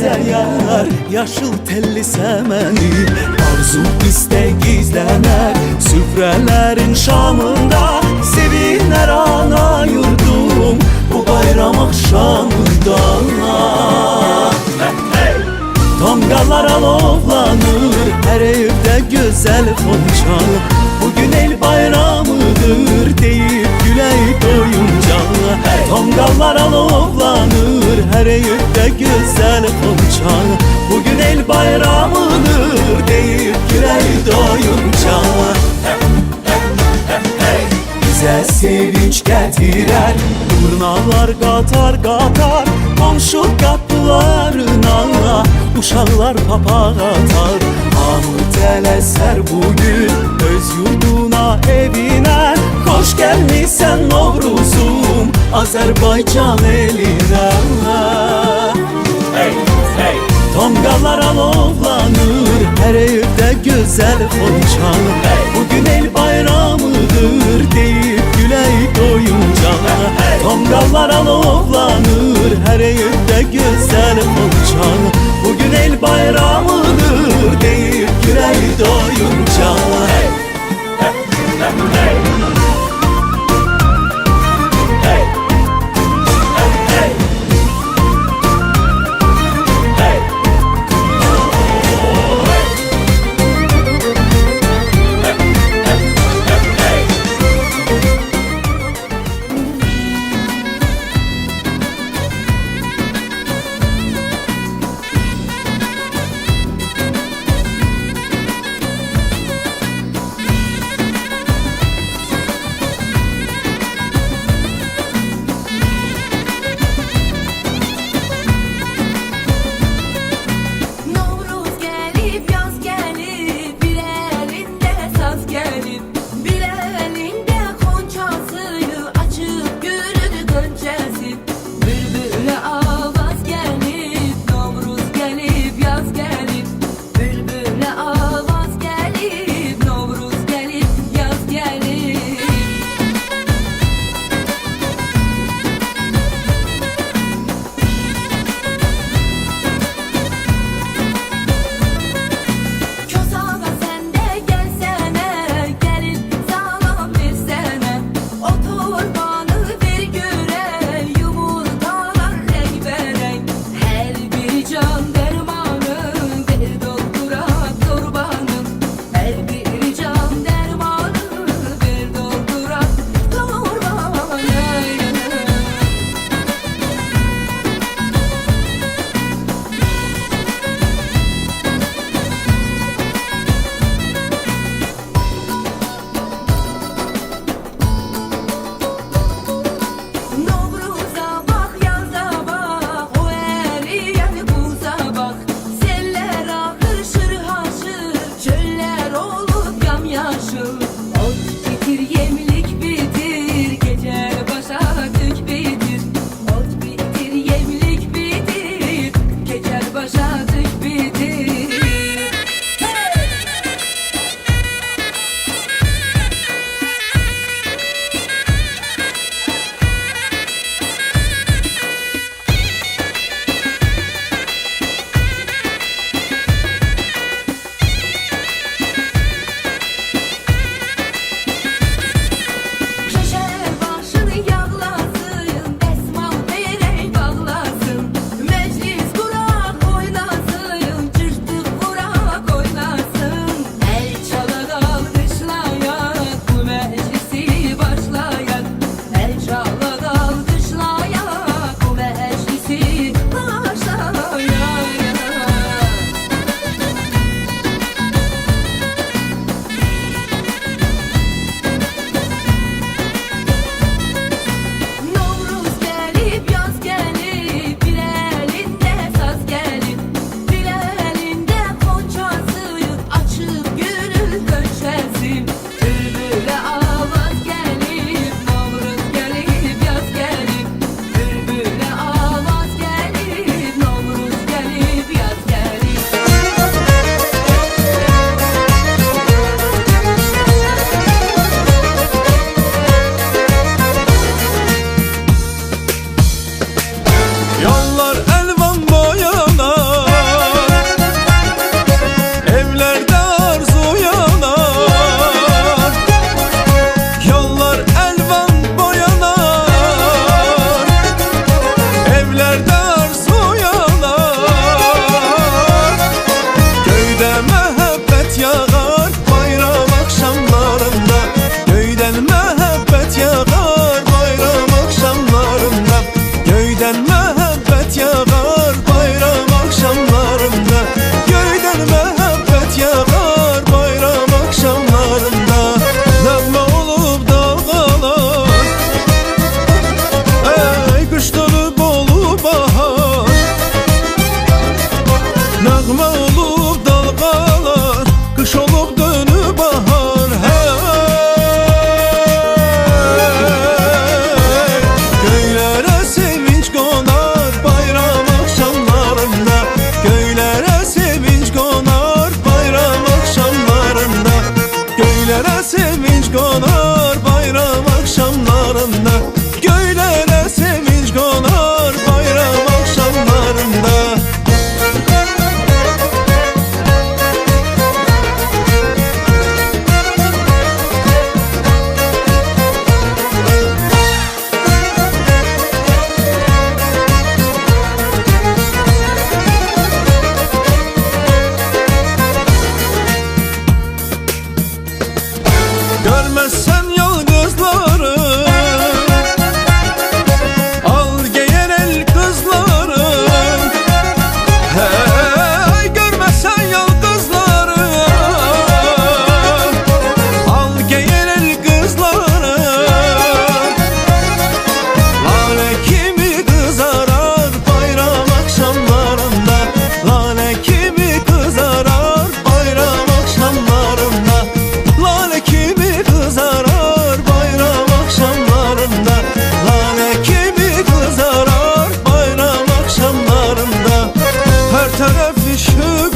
bize yar, yaşıl telli semeni. Arzu istek gizlener süfrelerin şamında, seviner ana yurdum bu bayram akşamında. Tongalar alovlanır her evde güzel konuşan, bugün el bayramıdır deyip güley doyunca. Tongalar alovlanır her evde güzel konuşan, bugün el bayramıdır deyip güley doyunca. Bize sevinç getirer turnalar katar katar komşu kapılarına, uşaklar papaq atar. Hamı tələsər bugün öz yurduna evine, hoş gelmişsen Novruzum Azerbaycan eline. Hey, hey. Tongalar alovlanır her evde güzel konuşan, bugün el bayramıdır deyip güley doyunca. Tongalar alovlanır her evde güzel konuşan, bugün el bayramıdır deyip güley doyunca. Nəğmə olub dalğalar, qış olub dönüb bahar. Hey, göylərə sevinç qonar bayram axşamlarında, göylərə sevinç qonar bayram axşamlarında, göylərə sevinç qonar bayram axşamlarında, göylərə sevinç qonar bayram axşamlarında. Görmezsen yalnızları, al geyen el kızları. Hey, görmezsen yalnızları, al geyen el kızları. Lale kimi kızarar bayram akşamlarında, lale kimi kızarar bayram akşamlarında, lale kimi kızarar bayram akşamlarında, lale kimi kızarar bayram akşamlarında. Her taraf ışık